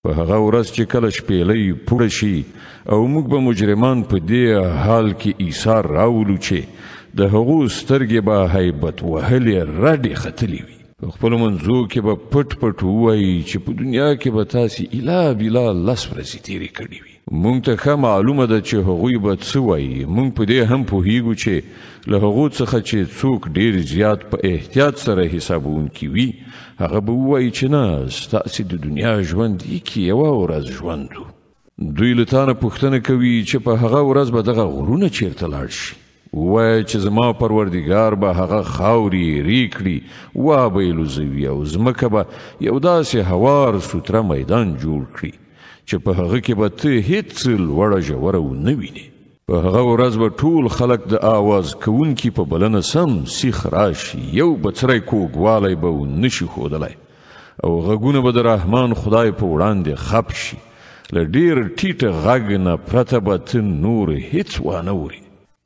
په هغه ورځ چې کله شپېلۍ پوره شي او موږ به مجرمان په دې حال کې ایثار راولو چې د هغو سترګې به هیبت وهلې رډې ختلې وي. په خپلو منځو کې به پټ پټ ووایي چې په دنیا کې به تاسې اله بلا 10 ورځې تېرې کړې وي. مونږ ته ښه معلومه ده چې هغوی به څه وایي. مونږ په دې هم پوهیږو چې له هغو څخه چې څوک ډېر زیات په احتیاط سره حسابونکي وي هغه به ووایي چې نه ستاسې د دنیا ژوند یکې یوه ورځ ژوند و. دوی له تا نه پوښتنه کوي چې په هغه ورځ به دغه غرونه چیرته لاړ شي. ووایه چې زما پروردګار به هغه خاورې ری کړي وابه یې لوځوي او ځمکه به یو داسې هوار سوتره میدان جوړ کړي چې په هغه کې به ته هیڅ لوړه ژوره ونه وینې. په هغه ورځ به ټول خلک د آواز کوونکي په بلنه سم سیخ راشي، یو بڅری کوږوالی به ونشي ښودلی او غږونه به د رحمان خدای په وړاندې خپ شي. له ډېر ټیټه غږ نه پرته به ته نور هیڅ وانه وري.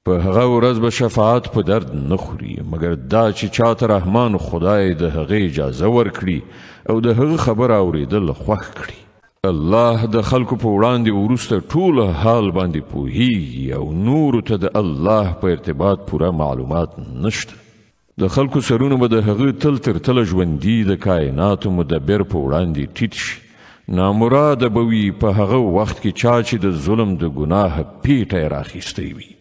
په هغه ورځ به شفاعت په درد نه خوري مګر دا چې چاته رحمان خدای د هغې اجازه ورکړي او د هغه خبره اورېدل خوښ کړي. الله د خلکو په وړاندې وروسته ټول حال باندې پوهیږي او نورو ته د الله په ارتباط پوره معلومات نشته. د خلکو سرونه به د هغه تل تر تله ژوندي د کائناتو مدبر په وړاندې ټیټ شي. نامراده به وي په هغه وخت کې چا چې د ظلم د ګناه پیټه یې راخیستی وي.